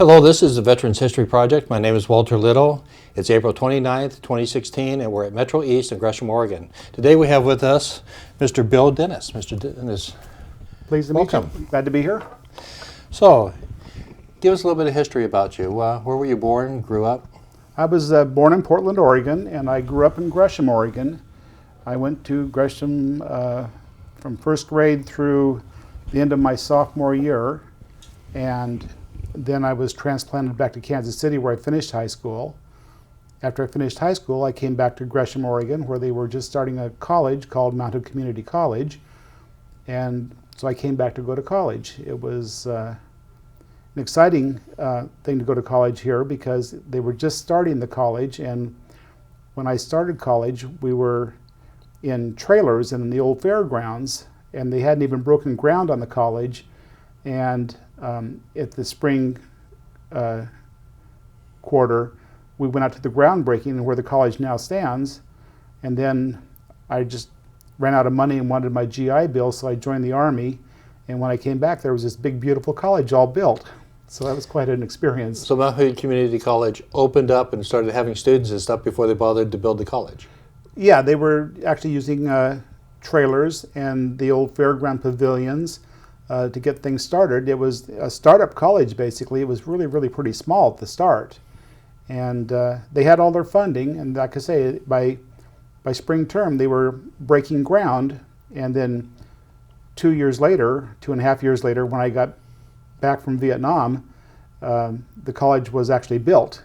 Hello, this is the Veterans History Project. My name is Walter Little. It's April 29th, 2016, and we're at Metro East in Gresham, Oregon. Today we have with us Mr. Bill Dennis. Mr. Dennis, Pleased to meet you. Glad to be here. So, give us a little bit of history about you. Where were you born, grew up? I was born in Portland, Oregon, and I grew up in Gresham, Oregon. I went to Gresham from first grade through the end of my sophomore year, and then I was transplanted back to Kansas City where I finished high school. After I finished high school, I came back to Gresham, Oregon, where they were just starting a college called Mountain Community College, and so I came back to go to college. It was an exciting thing to go to college here because they were just starting the college, and when I started college, we were in trailers in the old fairgrounds, and they hadn't even broken ground on the college. And at the spring quarter, we went out to the groundbreaking and where the college now stands. And then I just ran out of money and wanted my GI Bill, so I joined the Army. And when I came back, there was this big, beautiful college all built. So that was quite an experience. So Mountain Community College opened up and started having students and stuff before they bothered to build the college. Yeah, they were actually using trailers and the old fairground pavilions to get things started. It was a startup college, basically. It was really, really pretty small at the start. And they had all their funding, and like I say, by spring term, they were breaking ground. And then 2.5 years later, when I got back from Vietnam, the college was actually built.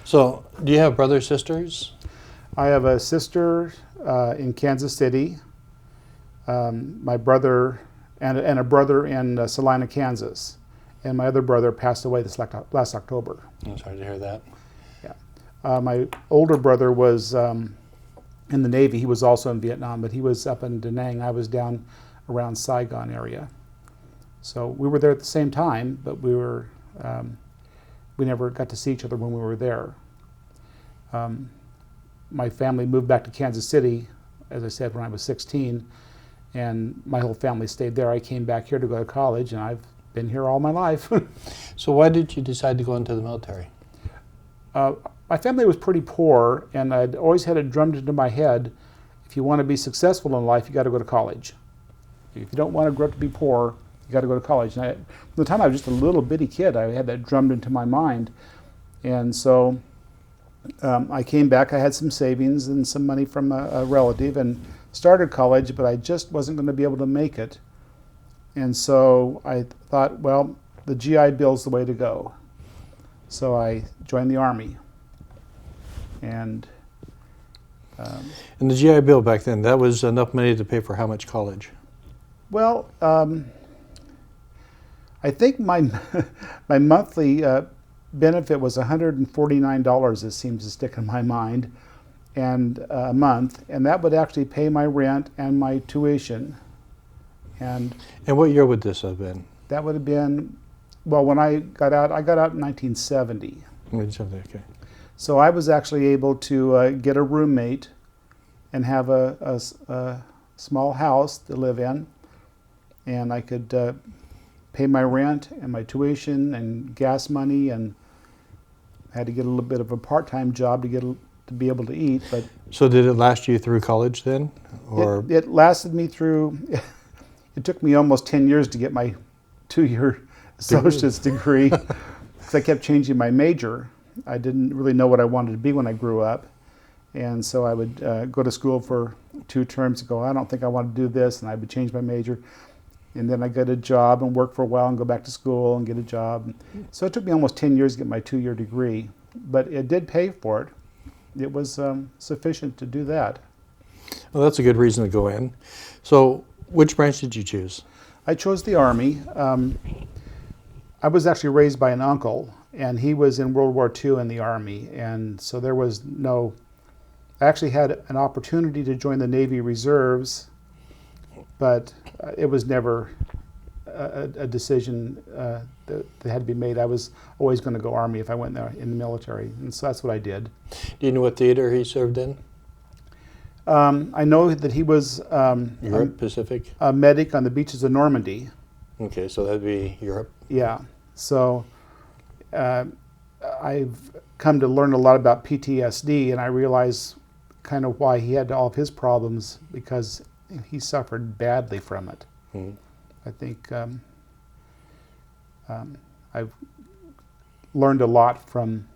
So, do you have brothers, sisters? I have a sister in Kansas City, my brother, and a brother in Salina, Kansas. And my other brother passed away last October. I'm sorry to hear that. Yeah. My older brother was in the Navy. He was also in Vietnam, but he was up in Da Nang. I was down around Saigon area. So we were there at the same time, but we never got to see each other when we were there. My family moved back to Kansas City, as I said, when I was 16, and my whole family stayed there. I came back here to go to college, and I've been here all my life. So why did you decide to go into the military? My family was pretty poor, and I'd always had it drummed into my head, if you want to be successful in life, you got to go to college. If you don't want to grow up to be poor, you got to go to college. And from the time I was just a little bitty kid, I had that drummed into my mind. And so I came back, I had some savings and some money from a relative and started college, but I just wasn't going to be able to make it. And so I thought, well, the GI Bill's the way to go. So I joined the Army. And the GI Bill back then, that was enough money to pay for how much college? Well, I think my monthly benefit was $149, it seems to stick in my mind, and a month, and that would actually pay my rent and my tuition. And what year would this have been? That would have been, well, when I got out in 1970. 1970, okay. So I was actually able to get a roommate and have a small house to live in, and I could pay my rent and my tuition and gas money, and had to get a little bit of a part-time job to be able to eat. But so did it last you through college then, or it lasted me through? It took me almost 10 years to get my 2-year associate's degree because I kept changing my major. I didn't really know what I wanted to be when I grew up, and so I would go to school for 2 terms and go, I don't think I want to do this, and I would change my major. And then I get a job and work for a while and go back to school and get a job. So it took me almost 10 years to get my 2-year degree, but it did pay for it. It was sufficient to do that. Well, that's a good reason to go in. So which branch did you choose? I chose the Army. I was actually raised by an uncle, and he was in World War II in the Army, and so there was no... I actually had an opportunity to join the Navy Reserves, but it was never a decision that had to be made. I was always going to go Army if I went there in the military, and so that's what I did. Do you know what theater he served in? I know that he was Europe, Pacific? a medic on the beaches of Normandy. Okay, so that'd be Europe. Yeah. So I've come to learn a lot about PTSD, and I realize kind of why he had all of his problems, because he suffered badly from it. Mhm. I think I've learned a lot from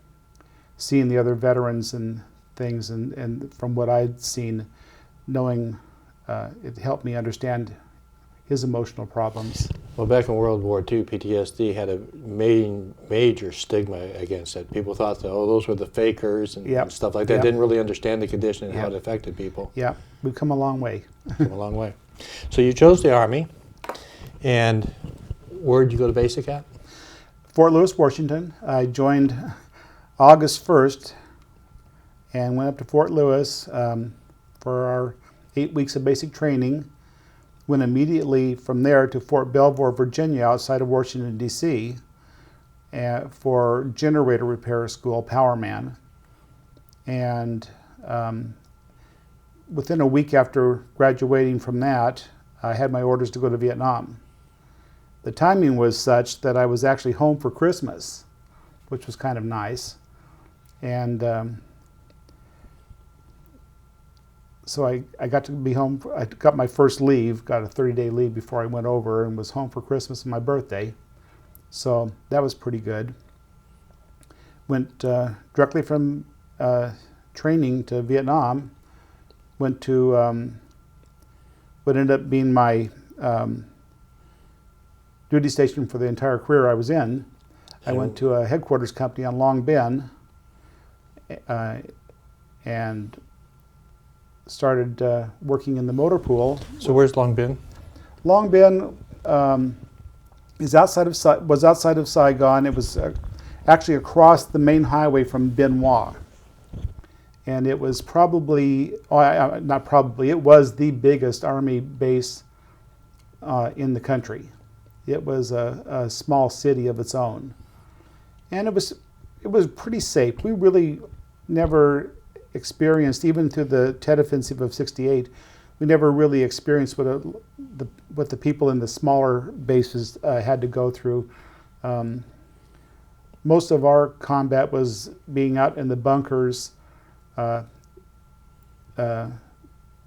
seeing the other veterans and things, and from what I'd seen, knowing it helped me understand his emotional problems. Well, back in World War II, PTSD had a major stigma against it. People thought that, oh, those were the fakers and, Yep. and stuff like that. Yep. Didn't really understand the condition and how Yep. it affected people. Yeah, we've come a long way. Come a long way. So you chose the Army, and where'd you go to basic at? Fort Lewis, Washington. I joined August 1st and went up to Fort Lewis for our 8 weeks of basic training. Went immediately from there to Fort Belvoir, Virginia, outside of Washington, D.C., for generator repair school, Powerman. And within a week after graduating from that, I had my orders to go to Vietnam. The timing was such that I was actually home for Christmas, which was kind of nice. And so I got to be home. I got my first leave, got a 30-day leave before I went over, and was home for Christmas and my birthday. So that was pretty good. Went directly from training to Vietnam. Went to what ended up being my duty station for the entire career I was in. I went to a headquarters company on Long Binh and started working in the motor pool. So where's Long Binh? Long Binh was outside of Saigon. It was actually across the main highway from Bien Hoa. And it was probably, not probably, it was the biggest Army base in the country. It was a small city of its own. And it was pretty safe. We really never experienced, even through the Tet Offensive of '68, we never really experienced what the people in the smaller bases had to go through. Most of our combat was being out in the bunkers. When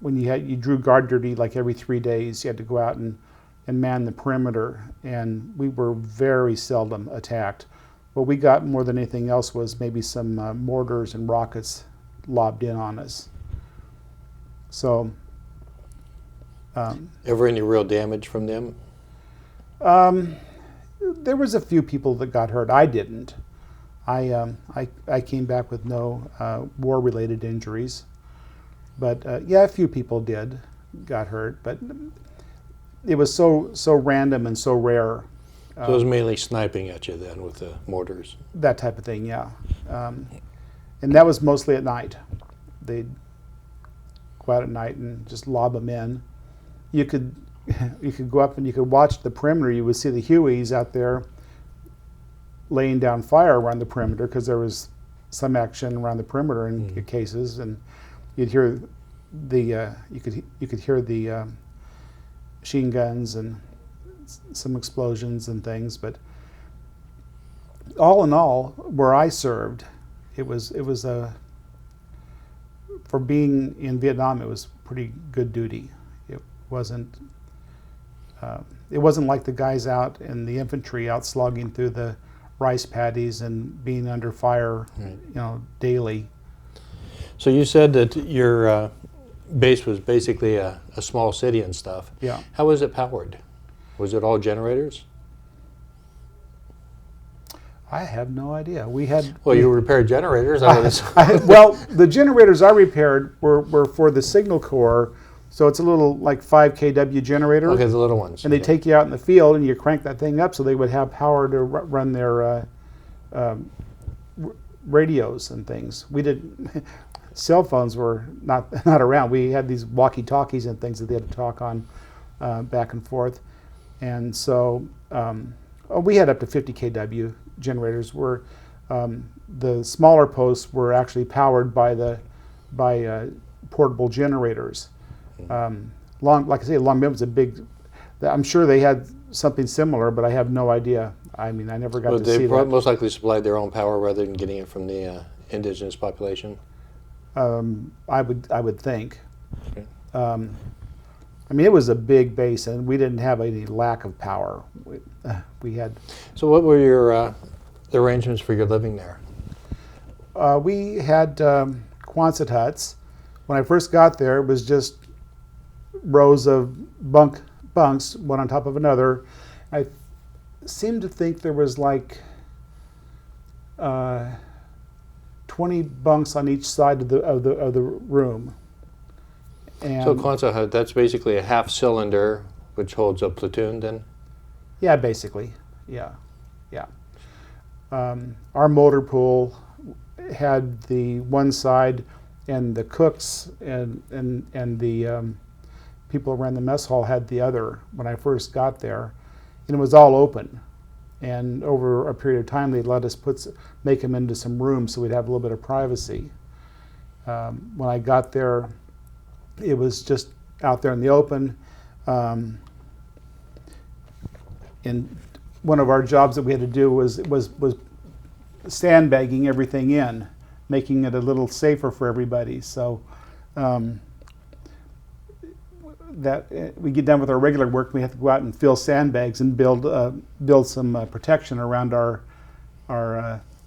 you drew guard duty like every 3 days, you had to go out and man the perimeter, and we were very seldom attacked. What we got more than anything else was maybe some mortars and rockets lobbed in on us. So, Ever any real damage from them? there was a few people that got hurt. I didn't. I came back with no war-related injuries, but yeah, a few people got hurt. But it was so random and so rare. So it was mainly sniping at you then with the mortars. That type of thing, yeah. And that was mostly at night. They'd go out at night and just lob them in. You could go up and you could watch the perimeter. You would see the Hueys out there laying down fire around the perimeter, because there was some action around the perimeter in cases, and you'd hear you could hear the machine guns and some explosions and things. But all in all, where I served, it was for being in Vietnam, it was pretty good duty. It wasn't like the guys out in the infantry out slogging through the rice paddies and being under fire, daily. So you said that your base was basically a small city and stuff. Yeah. How was it powered? Was it all generators? I have no idea. We had Well, you repaired generators. I would assume. well, the generators I repaired were for the Signal Corps, so it's a little like 5 kW generator. Okay, the little ones. And they okay. take you out in the field and you crank that thing up so they would have power to run their radios and things. We did. Cell phones were not around. We had these walkie-talkies and things that they had to talk on back and forth. And so we had up to 50 kW generators. Where the smaller posts were actually powered by portable generators. Like I say, Long Binh was a big. I'm sure they had something similar, but I have no idea. I mean, I never got Well, to they see that. most likely supplied their own power rather than getting it from the indigenous population. I would think. Okay. I mean, it was a big basin. We didn't have any lack of power. We had. So what were your the arrangements for your living there? We had Quonset huts. When I first got there, it was just rows of bunks, one on top of another. I seem to think there was like 20 bunks on each side of the room. And So Quonset hut, that's basically a half cylinder which holds a platoon then? yeah, basically, yeah. Our motor pool had the one side, and the cooks and the people who ran the mess hall had the other when I first got there, and it was all open. And over a period of time, they let us make them into some rooms so we'd have a little bit of privacy. When I got there, it was just out there in the open. And one of our jobs that we had to do was sandbagging everything in, making it a little safer for everybody. So that we get done with our regular work, we have to go out and fill sandbags and build some protection around our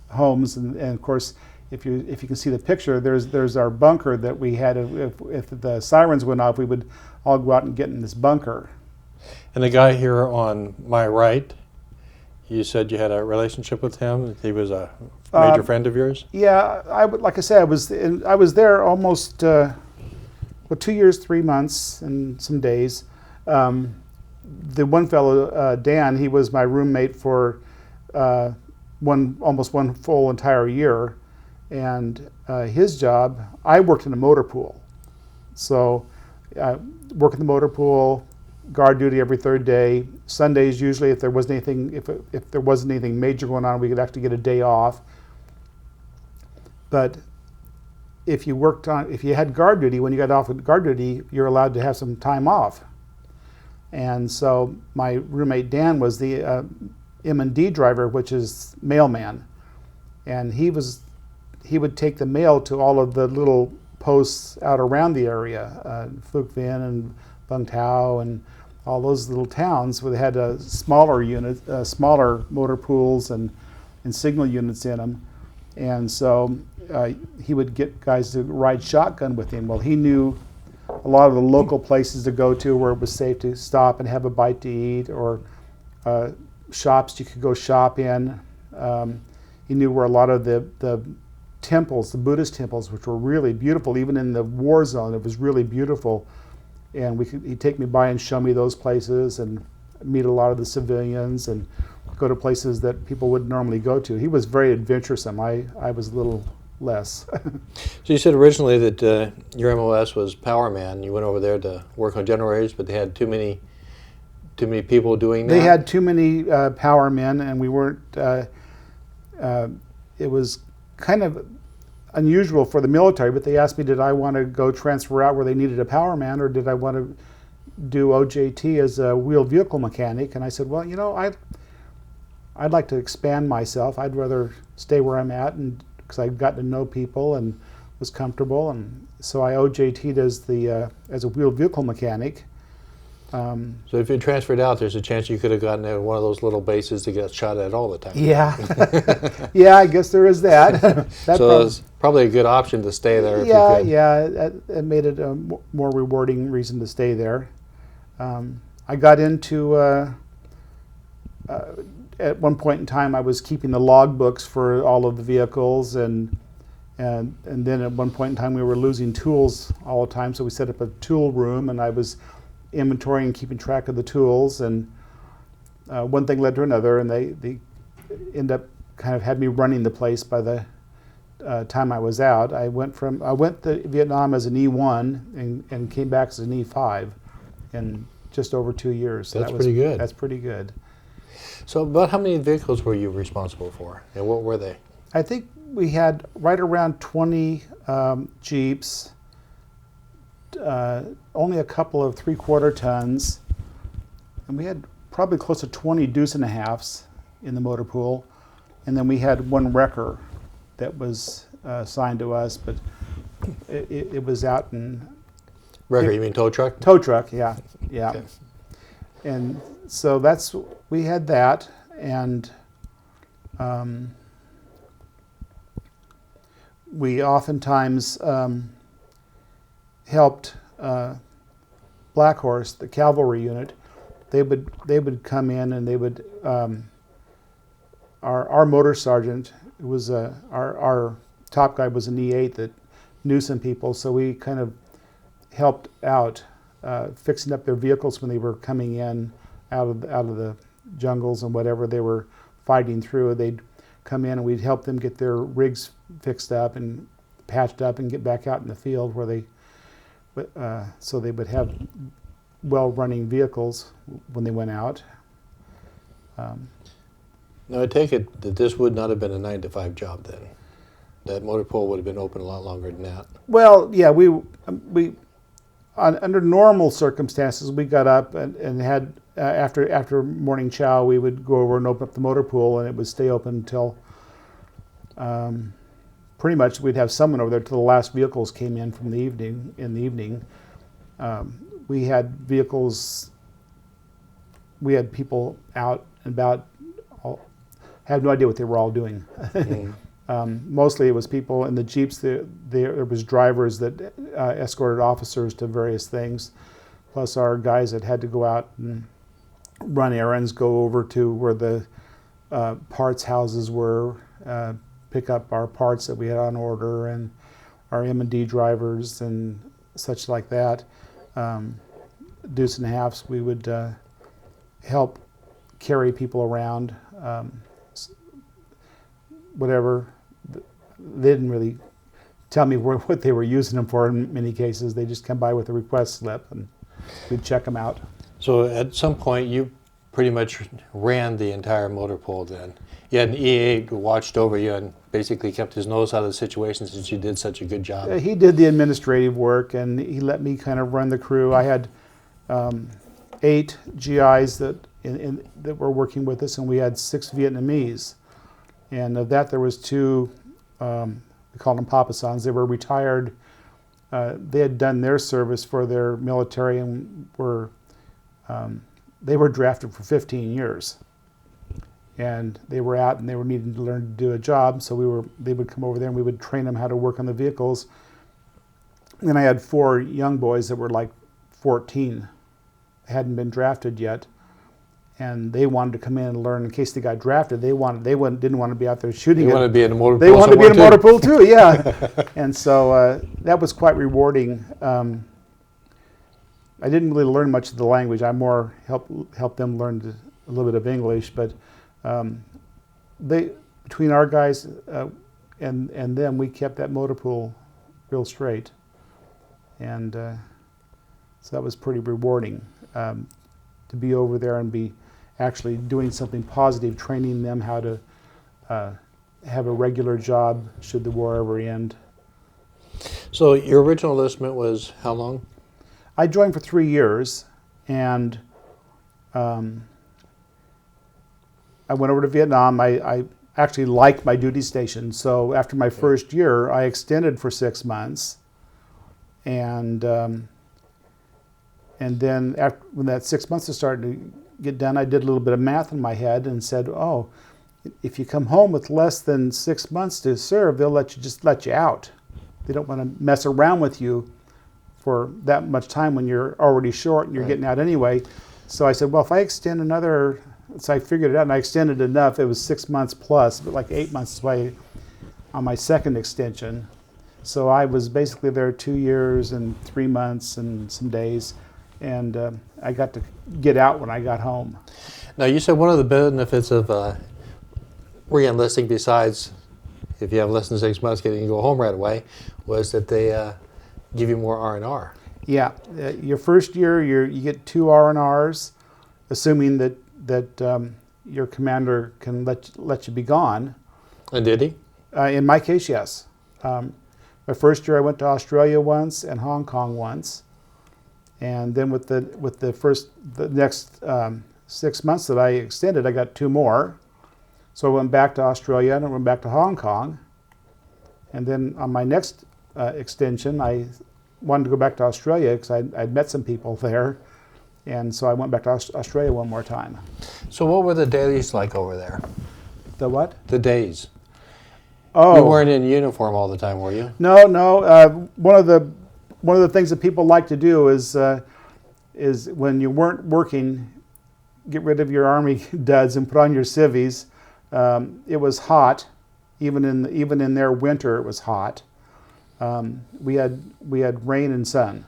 homes. And of course, if you can see the picture, there's our bunker that we had. If the sirens went off, we would all go out and get in this bunker. And the guy here on my right, you said you had a relationship with him. He was a major friend of yours? Yeah, like I said, I was there almost 2 years, 3 months, and some days. The one fellow, Dan, he was my roommate for almost one full entire year, and his job, I worked in a motor pool, so work in the motor pool, guard duty every third day. Sundays usually, if there wasn't anything major going on, we could actually get a day off. But if you had guard duty, when you got off with guard duty, you're allowed to have some time off. And so my roommate Dan was the M&D driver, which is mailman, and he would take the mail to all of the little posts out around the area, Phuc Vinh and Vung Tau and all those little towns where they had smaller units, smaller motor pools and signal units in them. And so he would get guys to ride shotgun with him. Well, he knew a lot of the local places to go to where it was safe to stop and have a bite to eat, or shops you could go shop in. He knew where a lot of the temples, the Buddhist temples, which were really beautiful, even in the war zone, it was really beautiful. And he'd take me by and show me those places and meet a lot of the civilians and go to places that people wouldn't normally go to. He was very adventuresome. I was a little less. So you said originally that your MOS was Powerman. You went over there to work on generators, but they had too many people doing that? They had too many power men, and we weren't. It was kind of unusual for the military, but they asked me, did I want to go transfer out where they needed a power man, or did I want to do OJT as a wheeled vehicle mechanic? And I said, well, I'd like to expand myself. I'd rather stay where I'm at, and because I'd gotten to know people and was comfortable, and so I OJT'd as a wheeled vehicle mechanic. So if you transferred out, there's a chance you could have gotten to one of those little bases to get shot at all the time. Yeah, yeah, I guess there is that. So it's probably a good option to stay there if you could. Yeah, it made it a more rewarding reason to stay there. I got into, at one point in time, I was keeping the log books for all of the vehicles, and then at one point in time we were losing tools all the time, so we set up a tool room, and I was inventorying and keeping track of the tools, and one thing led to another, and they end up kind of had me running the place by the time I was out. I went to Vietnam as an E1 and came back as an E5 in just over 2 years. So that's pretty good. That's pretty good. So about how many vehicles were you responsible for, and what were they? I think we had right around 20 Jeeps, only a couple of 3/4 tons, and we had probably close to 20 deuce and a halves in the motor pool, and then we had one wrecker that was assigned to us, but it was out in Wrecker, you mean tow truck? tow truck, yeah. Okay. And so we had that, and we oftentimes helped Black Horse, the cavalry unit. They would come in, and they would our motor sergeant, it was our top guy was an E8 that knew some people, so we kind of helped out fixing up their vehicles when they were coming in out of the jungles and whatever they were fighting through. They'd come in and we'd help them get their rigs fixed up and patched up and get back out in the field where they so they would have well-running vehicles when they went out. Now, I take it that this would not have been a 9-to-5 job then. That motor pool would have been open a lot longer than that. Well, yeah, under normal circumstances, we got up and had after morning chow, we would go over and open up the motor pool, and it would stay open until pretty much we'd have someone over there till the last vehicles came in from the evening. In the evening, we had vehicles. We had people out and about. Had no idea what they were all doing. Mostly it was people in the Jeeps. There was drivers that escorted officers to various things, plus our guys that had to go out and run errands, go over to where the parts houses were, pick up our parts that we had on order, and our M&D drivers and such like that. Deuce and a halves, we would help carry people around. Whatever. They didn't really tell me what they were using them for in many cases. They just come by with a request slip and we'd check them out. So at some point, you pretty much ran the entire motor pool then. You had an E8 who watched over you and basically kept his nose out of the situation since you did such a good job. He did the administrative work, and he let me kind of run the crew. I had 8 GIs that were working with us, and we had 6 Vietnamese. And of that, there was 2, we called them Papasons. They were retired. They had done their service for their military and they were drafted for 15 years. And they were out and they were needing to learn to do a job, so they would come over there and we would train them how to work on the vehicles. And then I had 4 young boys that were like 14, hadn't been drafted yet. And they wanted to come in and learn in case they got drafted. Didn't want to be out there shooting. They wanted to be in a motor pool. They wanted to be in a motor pool too, yeah. And so that was quite rewarding. I didn't really learn much of the language. I more helped them learn a little bit of English. But between our guys and them, we kept that motor pool real straight. And so that was pretty rewarding to be over there and be actually doing something positive, training them how to have a regular job should the war ever end. So your original enlistment was how long? I joined for 3 years, and I went over to Vietnam. I actually liked my duty station, so after my first year, I extended for 6 months, and then when that 6 months was starting to get done, I did a little bit of math in my head and said, oh, if you come home with less than 6 months to serve, they'll just let you out. They don't want to mess around with you for that much time when you're already short and you're getting out anyway. So I said, well, if I extend another, so I figured it out and I extended enough. It was 6 months plus, but like 8 months away on my second extension. So I was basically there 2 years and 3 months and some days. And I got to get out when I got home. Now, you said one of the benefits of re-enlisting, besides if you have less than 6 months getting to go home right away, was that they give you more R&R. Yeah, your first year you get 2 R&Rs, assuming that your commander can let you be gone. And did he? In my case, yes. My first year I went to Australia once and Hong Kong once. And then with the next 6 months that I extended, I got 2 more. So I went back to Australia and I went back to Hong Kong. And then on my next extension, I wanted to go back to Australia because I'd met some people there. And so I went back to Australia one more time. So what were the days like over there? The what? The days. Oh, You weren't in uniform all the time, were you? no. One of the things that people like to do is when you weren't working, get rid of your Army duds and put on your civvies. It was hot, even in their winter. It was hot. We had rain and sun.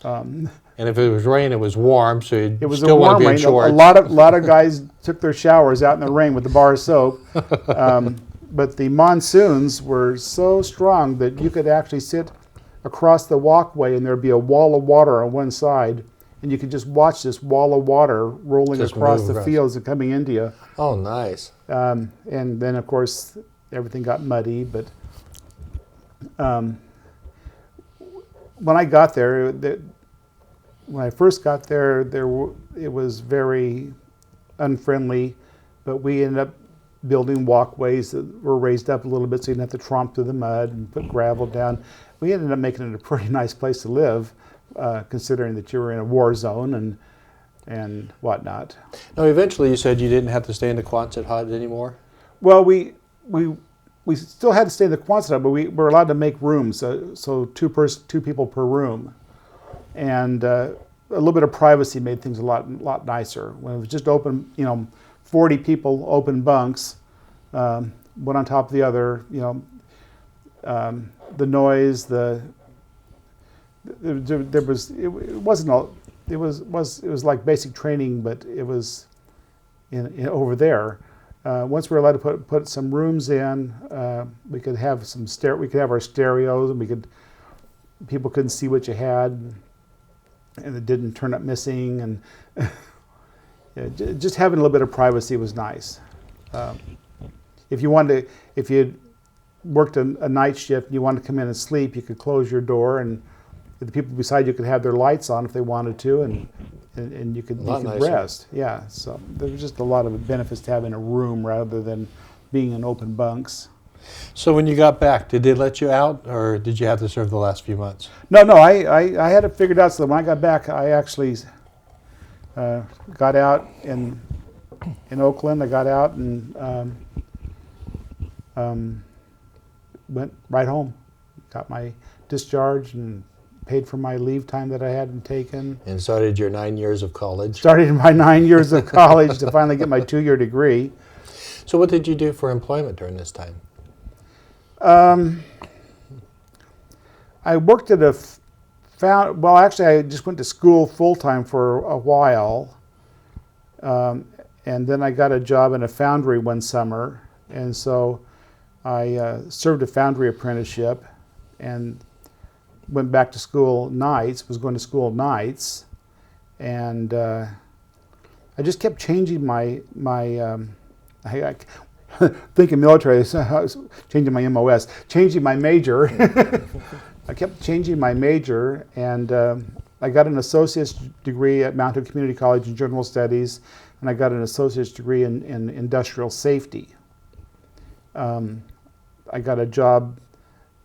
And if it was rain, it was warm, so you It was still a want to warm be in rain. shorts. A lot of guys took their showers out in the rain with the bar of soap. But the monsoons were so strong that you could actually sit across the walkway and there'd be a wall of water on one side, and you could just watch this wall of water rolling Just across move the across. fields and coming into you. Oh, nice. And then, of course, everything got muddy. But when I got there, when I first got there, it was very unfriendly. But we ended up building walkways that were raised up a little bit so you didn't have to tromp through the mud and put gravel down. We ended up making it a pretty nice place to live, considering that you were in a war zone and whatnot. Now, eventually you said you didn't have to stay in the Quonset hut anymore? Well, we still had to stay in the Quonset hut, but we were allowed to make rooms, so two people per room, and a little bit of privacy made things a lot nicer. When it was just open, 40 people, open bunks, one on top of the other, the noise, it was like basic training, but it was in over there. Once we were allowed to put some rooms in, we could have our stereos, and people couldn't see what you had, and it didn't turn up missing, and yeah, just having a little bit of privacy was nice. If you worked a night shift and you wanted to come in and sleep, you could close your door, and the people beside you could have their lights on if they wanted to, and you could rest. Yeah, so there was just a lot of benefits to having a room rather than being in open bunks. So when you got back, did they let you out, or did you have to serve the last few months? No, I had it figured out, so that when I got back, I actually got out in Oakland. I got out and went right home. Got my discharge and paid for my leave time that I hadn't taken. And started your 9 years of college. Started my 9 years of college to finally get my 2-year degree. So what did you do for employment during this time? I worked at actually I just went to school full-time for a while. And then I got a job in a foundry one summer. And so I served a foundry apprenticeship and went back to school nights, was going to school nights. And I just kept changing my thinking military, changing my MOS, changing my major. I kept changing my major, and I got an associate's degree at Mount Hood Community College in General Studies, and I got an associate's degree in industrial safety. I got a job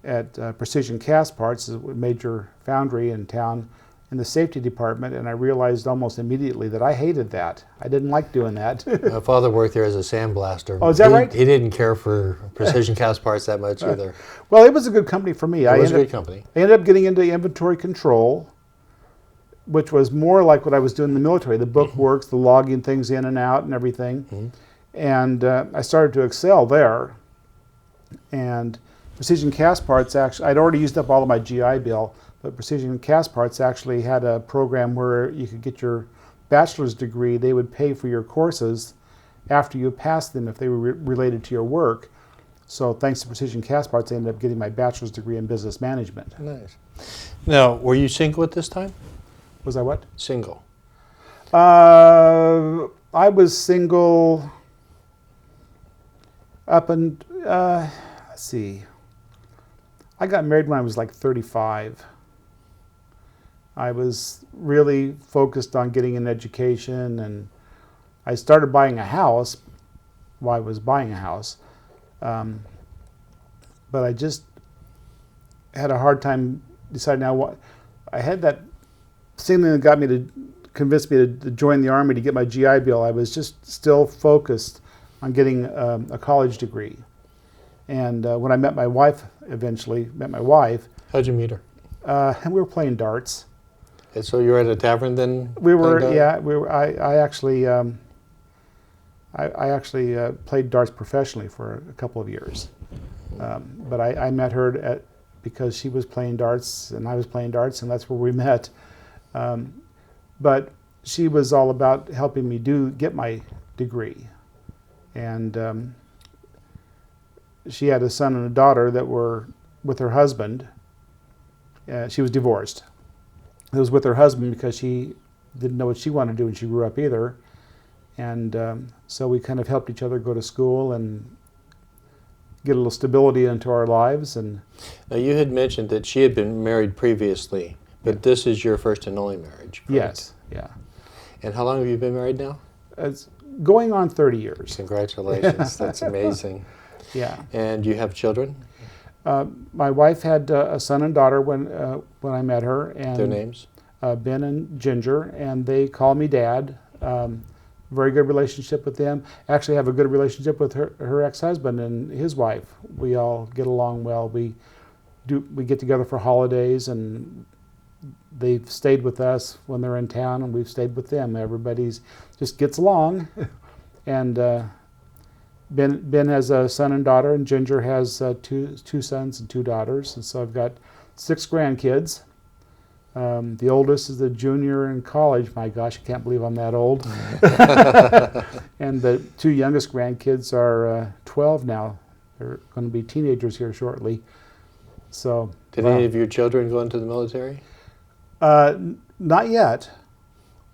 at Precision Castparts, a major foundry in town, in the safety department, and I realized almost immediately that I hated that. I didn't like doing that. My father worked there as a sandblaster. Oh, is that right? He didn't care for Precision Castparts that much either. Well, it was a good company for me. It was a good company. I ended up getting into inventory control, which was more like what I was doing in the military, the bookworks, the logging things in and out and everything. Mm-hmm. And I started to excel there. And Precision Castparts, actually, I'd already used up all of my GI Bill, but Precision Castparts actually had a program where you could get your bachelor's degree. They would pay for your courses after you passed them if they were related to your work. So thanks to Precision Castparts, I ended up getting my bachelor's degree in business management. Nice. Now, were you single at this time? Was I what? Single. I was single up and, let's see. I got married when I was like 35. I was really focused on getting an education and I started buying a house while I was buying a house, but I just had a hard time deciding now what I had that same thing that got me to convince me to join the Army to get my GI Bill. I was just still focused on getting a college degree. And when I met my wife, How'd you meet her? and we were playing darts. And so you were at a tavern then? We were, playing yeah. We were. I actually played darts professionally for a couple of years. But I met her because she was playing darts and I was playing darts, and that's where we met. But she was all about helping me get my degree, and she had a son and a daughter that were with her husband. She was divorced. It was with her husband because she didn't know what she wanted to do when she grew up either, and so we kind of helped each other go to school and get a little stability into our lives. And Now you had mentioned that she had been married previously, but this is your first and only marriage, correct? yes, yeah, And how long have you been married now? it's going on 30 years. Congratulations, that's amazing. Yeah. And you have children? My wife had a son and daughter when I met her, and Their names? Ben and Ginger, and they call me Dad. Very good relationship with them. Actually, have a good relationship with her ex-husband and his wife. We all get along well. We get together for holidays, and they've stayed with us when they're in town, and we've stayed with them. Everybody's just gets along, and Ben has a son and daughter, and Ginger has two sons and two daughters, and so I've got 6 grandkids. The oldest is a junior in college. My gosh, I can't believe I'm that old. And the 2 youngest grandkids are 12 now. They're going to be teenagers here shortly. So, Did any of your children go into the military? not yet.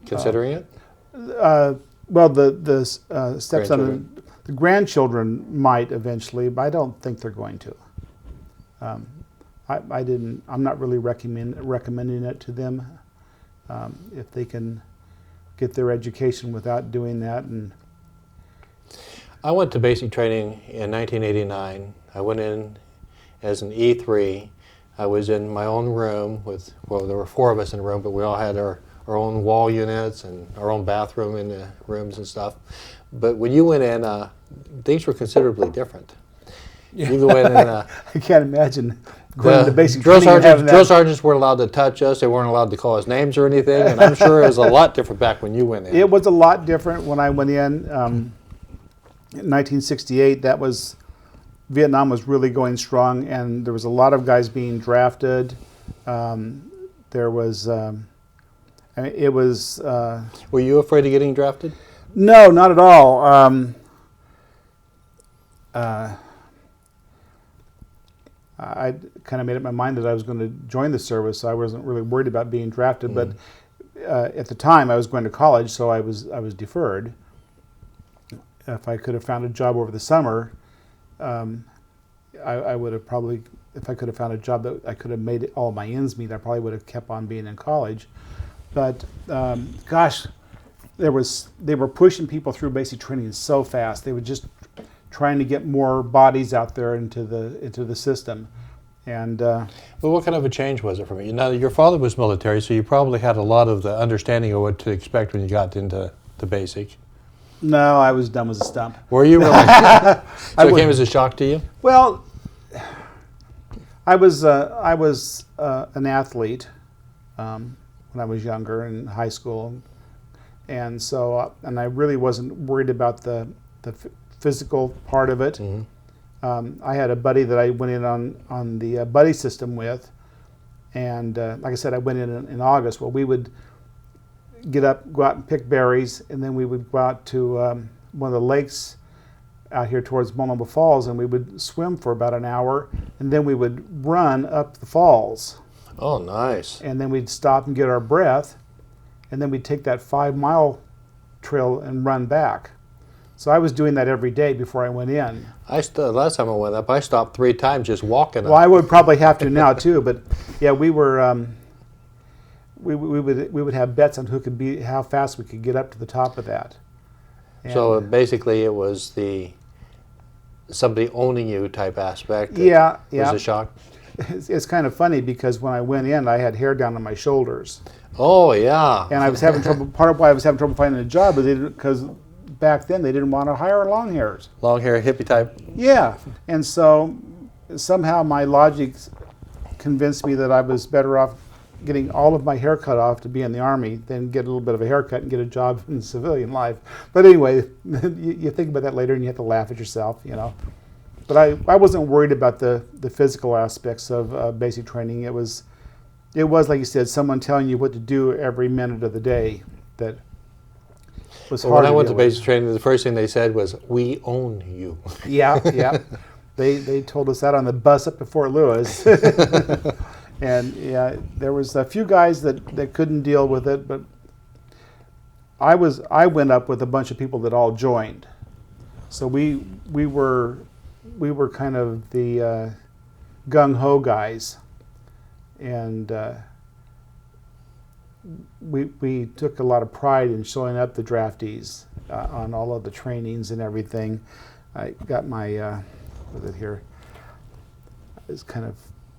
Considering it? Well, the stepson, Grandchildren. the grandchildren might eventually, but I don't think they're going to. I'm not really recommending it to them if they can get their education without doing that. And I went to basic training in 1989. I went in as an E3. I was in my own room there were 4 of us in the room, but we all had our own wall units and our own bathroom in the rooms and stuff. But when you went in, things were considerably different. Yeah. You go in and I can't imagine going to basic drill training and having that. sergeants weren't allowed to touch us. They weren't allowed to call us names or anything. And I'm sure it was a lot different back when you went in. It was a lot different when I went in 1968. Vietnam was really going strong, and there was a lot of guys being drafted. There was, it was. Were you afraid of getting drafted? No, not at all. I kind of made up my mind that I was going to join the service, so I wasn't really worried about being drafted. But at the time, I was going to college, so I was deferred. If I could have found a job over the summer, I would have probably, if I could have found a job that I could have made all my ends meet, I probably would have kept on being in college. But gosh, they were pushing people through basic training so fast. They were just trying to get more bodies out there into the system. And Well, what kind of a change was it for you? Now, your father was military, so you probably had a lot of the understanding of what to expect when you got into the basic. no, I was dumb as a stump. Were you really? So it came as a shock to you? Well, I was an athlete when I was younger in high school, and so and I really wasn't worried about the physical part of it. Mm-hmm. I had a buddy that I went in on the buddy system with, and like I said, I went in August. Well, we would go out and pick berries, and then we would go out to one of the lakes out here towards Multnomah Falls, and we would swim for about an hour, and then we would run up the falls. Oh, nice. And then we'd stop and get our breath, and then we'd take that 5-mile trail and run back. So I was doing that every day before I went in. Last time I went up, I stopped 3 times just walking up. Well, I would probably have to now too, but yeah, we were we would have bets on how fast we could get up to the top of that. So And, basically, it was the somebody owning you type aspect. That yeah, was yeah. a shock. It's kind of funny because when I went in, I had hair down on my shoulders. Oh yeah. And I was having trouble. Part of why I was having trouble finding a job is because back then they didn't want to hire long hairs. Long hair, hippie type. Yeah, and so somehow my logic convinced me that I was better off getting all of my hair cut off to be in the Army than get a little bit of a haircut and get a job in civilian life. But anyway, you think about that later and you have to laugh at yourself, you know. But I wasn't worried about the physical aspects of basic training. It was like you said, someone telling you what to do every minute of the day that was Well, hard when I went to deal with. basic training, the first thing they said was, "We own you." Yeah, yeah. They told us that on the bus up to Fort Lewis. And yeah, there was a few guys that couldn't deal with it, but I went up with a bunch of people that all joined. So we were kind of the gung ho guys, and we took a lot of pride in showing up the draftees on all of the trainings and everything. I got my with it here. It's kind of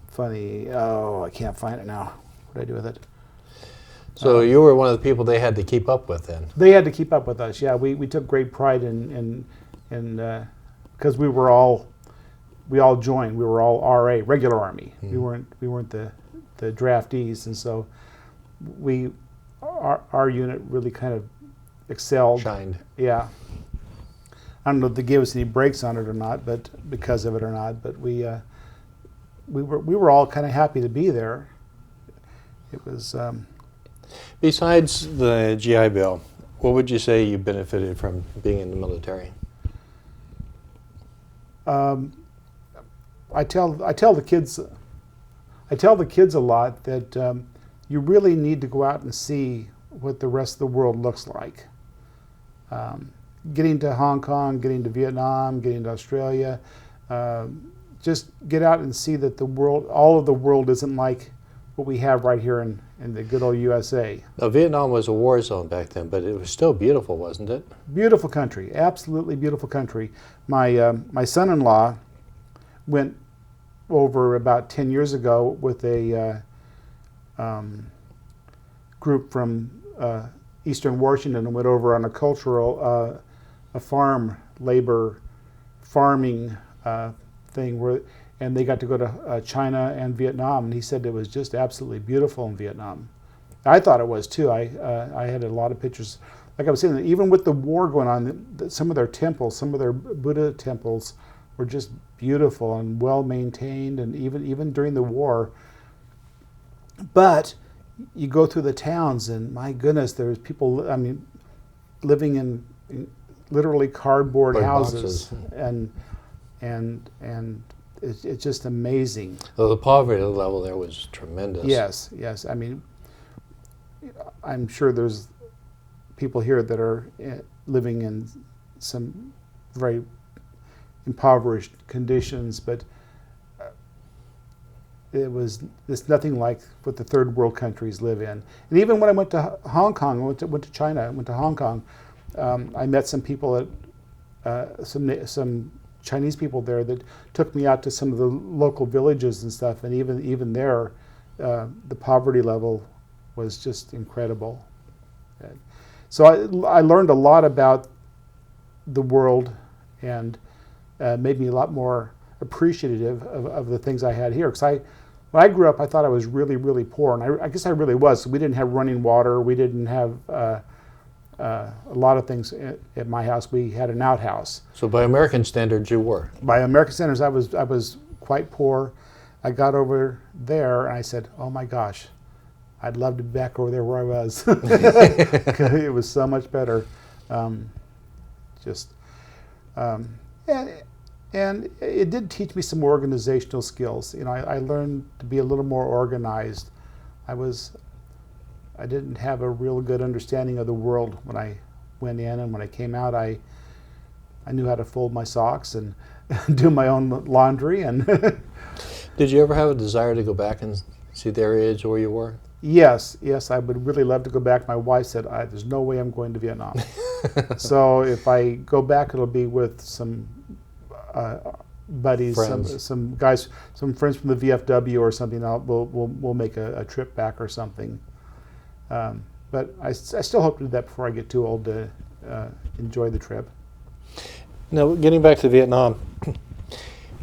funny. Oh, I can't find it now. What did I do with it? So you were one of the people they had to keep up with then. They had to keep up with us. Yeah, we took great pride in because we all joined. We were all RA, regular Army. Mm. We weren't the draftees, and so our unit really kind of excelled. Shined. Yeah. I don't know if they gave us any breaks on it or not, but because of it or not, but we were all kind of happy to be there. It was. Besides the GI Bill, what would you say you benefited from being in the military? I tell the kids a lot that you really need to go out and see what the rest of the world looks like. Getting to Hong Kong, getting to Vietnam, getting to Australia, just get out and see that all of the world isn't like what we have right here in the good old USA. Now, Vietnam was a war zone back then, but it was still beautiful, wasn't it? Beautiful country, absolutely beautiful country. My son-in-law went over about 10 years ago with a group from Eastern Washington and went over on a cultural, a farm labor farming thing and they got to go to China and Vietnam, and he said it was just absolutely beautiful in Vietnam. I thought it was too. I had a lot of pictures. Like I was saying, even with the war going on, some of their temples, some of their Buddha temples were just beautiful and well maintained, and even during the war. But you go through the towns, and my goodness, there's people. I mean, living in literally cardboard houses, boxes. and it's just amazing. So the poverty level there was tremendous. Yes, yes. I mean, I'm sure there's people here that are living in some very impoverished conditions, but it's nothing like what the third world countries live in. And even when I went to Hong Kong, I went to China, I went to Hong Kong, I met some people some Chinese people there that took me out to some of the local villages and stuff, and even there, the poverty level was just incredible. So I learned a lot about the world, and made me a lot more appreciative of the things I had here. Because when I grew up, I thought I was really, really poor, and I guess I really was. We didn't have running water. We didn't have a lot of things at my house. We had an outhouse. So by American standards, you were. By American standards, I was quite poor. I got over there, and I said, "Oh my gosh, I'd love to be back over there where I was." It was so much better. And it did teach me some organizational skills. You know, I learned to be a little more organized. I didn't have a real good understanding of the world when I went in, and when I came out, I knew how to fold my socks and do my own laundry. And Did you ever have a desire to go back and see the areas where you were? yes, I would really love to go back. My wife said, "There's no way I'm going to Vietnam." So if I go back, it'll be with some buddies, Friends. some guys, some friends from the VFW or something. We'll make a trip back or something. But I still hope to do that before I get too old to enjoy the trip. Now, getting back to Vietnam,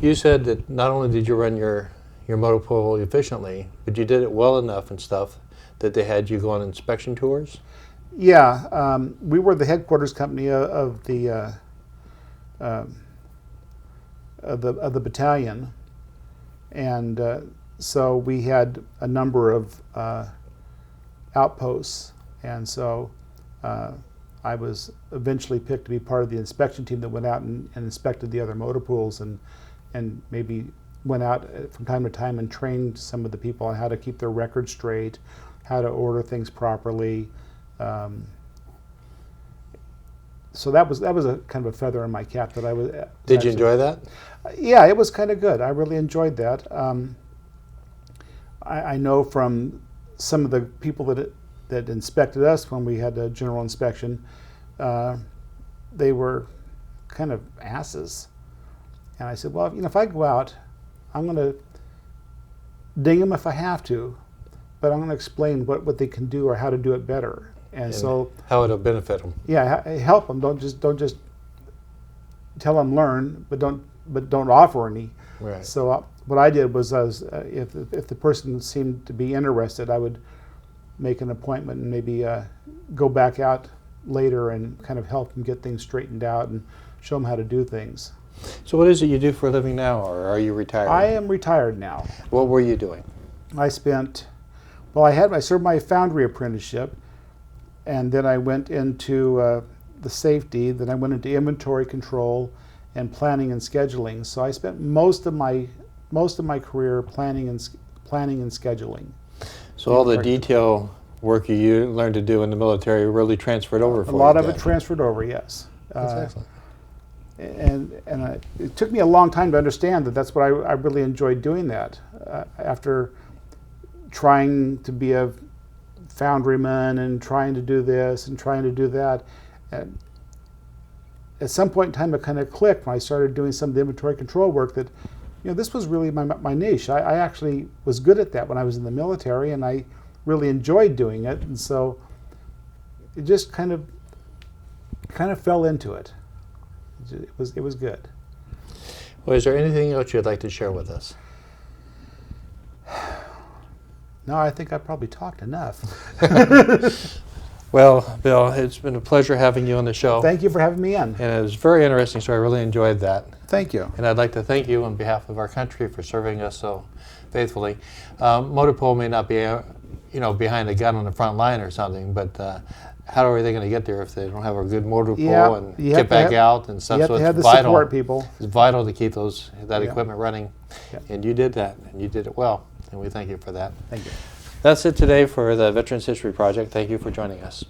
you said that not only did you run your motor pool efficiently, but you did it well enough and stuff that they had you go on inspection tours? Yeah, we were the headquarters company of the battalion, and so we had a number of outposts, and so I was eventually picked to be part of the inspection team that went out and inspected the other motor pools, and maybe went out from time to time and trained some of the people on how to keep their records straight, how to order things properly. So that was a kind of a feather in my cap that I was. Did you enjoy that? Yeah, it was kind of good. I really enjoyed that. I know from some of the people that inspected us when we had a general inspection, they were kind of asses. And I said, well, if I go out, I'm going to ding them if I have to, but I'm going to explain what they can do or how to do it better. And so how it'll benefit them. Yeah, help them. Don't just tell them learn, but don't offer any. Right. So what I did was, if the person seemed to be interested, I would make an appointment and maybe go back out later and kind of help them get things straightened out and show them how to do things. So what is it you do for a living now, or are you retired? I am retired now. What were you doing? I served my foundry apprenticeship, and then I went into the safety. Then I went into inventory control and planning and scheduling. So I spent most of my career planning and scheduling. So all the detail work you learned to do in the military really transferred over for you. A lot of it transferred over, yes. That's excellent. And it took me a long time to understand that that's what I really enjoyed doing that. After trying to be a foundryman and trying to do this and trying to do that, and at some point in time it kind of clicked when I started doing some of the inventory control work that, this was really my niche. I actually was good at that when I was in the military, and I really enjoyed doing it, and so it just kind of fell into it. It was good. Well, is there anything else you'd like to share with us? No, I think I probably talked enough. Well, Bill, it's been a pleasure having you on the show. Thank you for having me in. And it was very interesting, so I really enjoyed that. Thank you. And I'd like to thank you on behalf of our country for serving us so faithfully. Motor pool may not be, behind a gun on the front line or something, but how are they going to get there if they don't have a good motor pool and get back out and stuff? You have so to have it's the vital. support people. It's vital to keep that Yeah. equipment running, Yeah. and you did that, and you did it well, and we thank you for that. Thank you. That's it today for the Veterans History Project. Thank you for joining us.